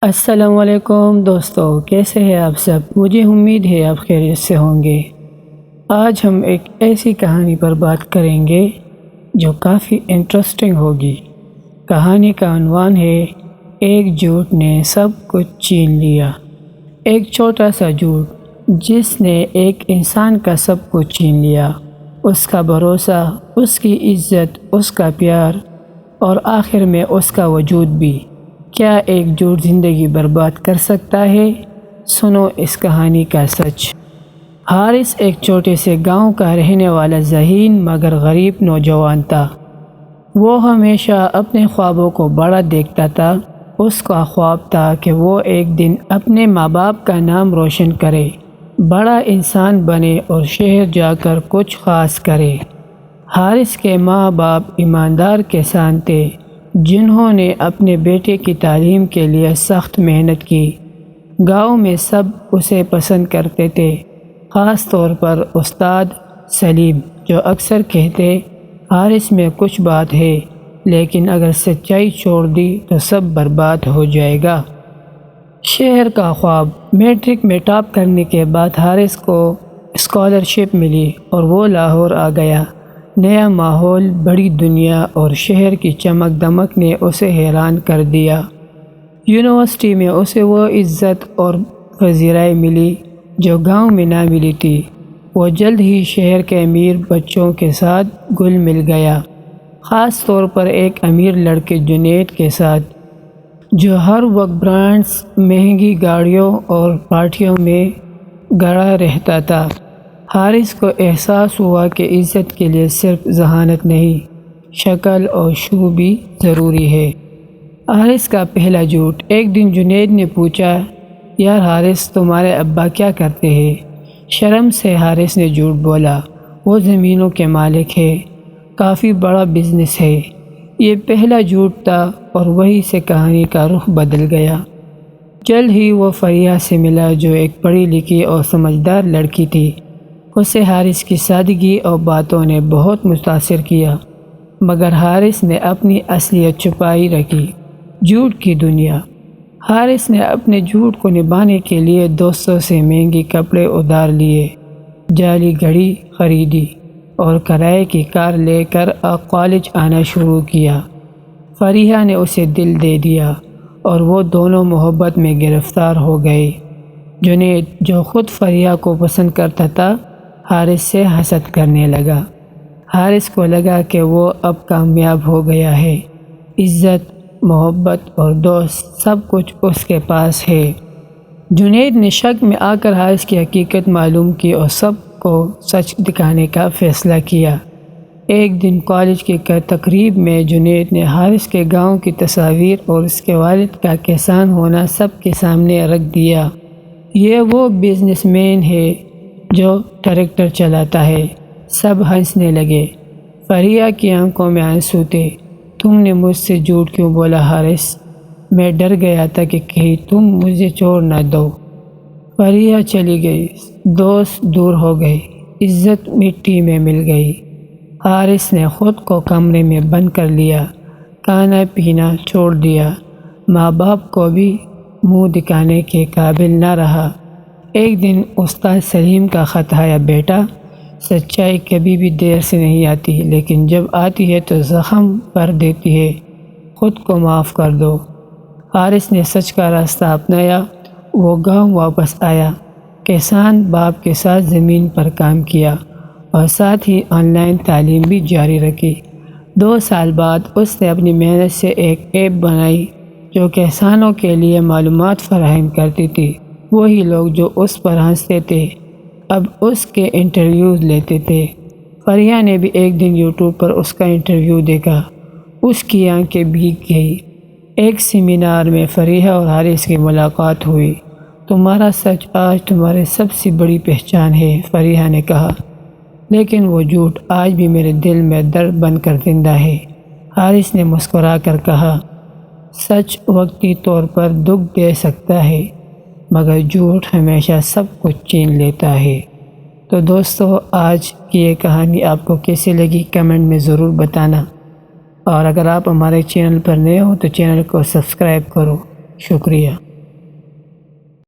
السلام علیکم دوستو، کیسے ہیں آپ سب؟ مجھے امید ہے آپ خیریت سے ہوں گے۔ آج ہم ایک ایسی کہانی پر بات کریں گے جو کافی انٹرسٹنگ ہوگی۔ کہانی کا عنوان ہے ایک جھوٹ نے سب کچھ چھین لیا۔ ایک چھوٹا سا جھوٹ جس نے ایک انسان کا سب کچھ چھین لیا، اس کا بھروسہ، اس کی عزت، اس کا پیار اور آخر میں اس کا وجود بھی۔ کیا ایک جھوٹ زندگی برباد کر سکتا ہے؟ سنو اس کہانی کا سچ۔ حارث ایک چھوٹے سے گاؤں کا رہنے والا ذہین مگر غریب نوجوان تھا۔ وہ ہمیشہ اپنے خوابوں کو بڑا دیکھتا تھا۔ اس کا خواب تھا کہ وہ ایک دن اپنے ماں باپ کا نام روشن کرے، بڑا انسان بنے اور شہر جا کر کچھ خاص کرے۔ حارث کے ماں باپ ایماندار کسان تھے جنہوں نے اپنے بیٹے کی تعلیم کے لیے سخت محنت کی۔ گاؤں میں سب اسے پسند کرتے تھے، خاص طور پر استاد سلیم، جو اکثر کہتے حارث میں کچھ بات ہے لیکن اگر سچائی چھوڑ دی تو سب برباد ہو جائے گا۔ شہر کا خواب۔ میٹرک میں ٹاپ کرنے کے بعد حارث کو اسکالرشپ ملی اور وہ لاہور آ گیا۔ نیا ماحول، بڑی دنیا اور شہر کی چمک دمک نے اسے حیران کر دیا۔ یونیورسٹی میں اسے وہ عزت اور پذیرائی ملی جو گاؤں میں نہ ملی تھی۔ وہ جلد ہی شہر کے امیر بچوں کے ساتھ گل مل گیا، خاص طور پر ایک امیر لڑکے جنید کے ساتھ، جو ہر وقت برانڈز، مہنگی گاڑیوں اور پارٹیوں میں گڑا رہتا تھا۔ حارث کو احساس ہوا کہ عزت کے لیے صرف ذہانت نہیں، شکل اور شو بھی ضروری ہے۔ حارث کا پہلا جھوٹ۔ ایک دن جنید نے پوچھا، یار حارث، تمہارے ابا کیا کرتے ہیں؟ شرم سے حارث نے جھوٹ بولا، وہ زمینوں کے مالک ہے، کافی بڑا بزنس ہے۔ یہ پہلا جھوٹ تھا اور وہیں سے کہانی کا رخ بدل گیا۔ جلد ہی وہ فریحہ سے ملا جو ایک پڑھی لکھی اور سمجھدار لڑکی تھی۔ اسے حارث کی سادگی اور باتوں نے بہت متاثر کیا، مگر حارث نے اپنی اصلیت چھپائی رکھی۔ جھوٹ کی دنیا۔ حارث نے اپنے جھوٹ کو نبھانے کے لیے دوستوں سے مہنگے کپڑے ادھار لیے، جعلی گھڑی خریدی اور کرائے کی کار لے کر کالج آنا شروع کیا۔ فریحہ نے اسے دل دے دیا اور وہ دونوں محبت میں گرفتار ہو گئے۔ جنید، جو خود فریحہ کو پسند کرتا تھا، حارث سے حسد کرنے لگا۔ حارث کو لگا کہ وہ اب کامیاب ہو گیا ہے، عزت، محبت اور دوست سب کچھ اس کے پاس ہے۔ جنید نے شک میں آ کر حارث کی حقیقت معلوم کی اور سب کو سچ دکھانے کا فیصلہ کیا۔ ایک دن کالج کی تقریب میں جنید نے حارث کے گاؤں کی تصاویر اور اس کے والد کا کسان ہونا سب کے سامنے رکھ دیا۔ یہ وہ بزنس مین ہے جو ٹریکٹر چلاتا ہے۔ سب ہنسنے لگے۔ فریحہ کی آنکھوں میں آنسو تھے۔ تم نے مجھ سے جھوٹ کیوں بولا حارث؟ میں ڈر گیا تھا کہ کہیں تم مجھے چھوڑ نہ دو۔ فریحہ چلی گئی، دوست دور ہو گئے، عزت مٹی میں مل گئی۔ حارث نے خود کو کمرے میں بند کر لیا، کھانا پینا چھوڑ دیا، ماں باپ کو بھی منہ دکھانے کے قابل نہ رہا۔ ایک دن استاد سلیم کا خط آیا، بیٹا، سچائی کبھی بھی دیر سے نہیں آتی، لیکن جب آتی ہے تو زخم بھر دیتی ہے، خود کو معاف کر دو۔ حارث نے سچ کا راستہ اپنایا۔ وہ گاؤں واپس آیا، کسان باپ کے ساتھ زمین پر کام کیا اور ساتھ ہی آن لائن تعلیم بھی جاری رکھی۔ 2 سال بعد اس نے اپنی محنت سے ایک ایپ بنائی جو کسانوں کے لیے معلومات فراہم کرتی تھی۔ وہی لوگ جو اس پر ہنستے تھے اب اس کے انٹرویوز لیتے تھے۔ فریحہ نے بھی ایک دن یوٹیوب پر اس کا انٹرویو دیکھا۔ اس کی آنکھیں بھیگ گئی۔ ایک سیمینار میں فریحہ اور حارث کی ملاقات ہوئی۔ تمہارا سچ آج تمہاری سب سے بڑی پہچان ہے، فریحہ نے کہا، لیکن وہ جھوٹ آج بھی میرے دل میں درد بن کر زندہ ہے، حارث نے مسکرا کر کہا۔ سچ وقتی طور پر دکھ دے سکتا ہے، مگر جھوٹ ہمیشہ سب کچھ چھین لیتا ہے۔ تو دوستو، آج کی یہ کہانی آپ کو کیسی لگی کمنٹ میں ضرور بتانا، اور اگر آپ ہمارے چینل پر نئے ہو تو چینل کو سبسکرائب کرو۔ شکریہ۔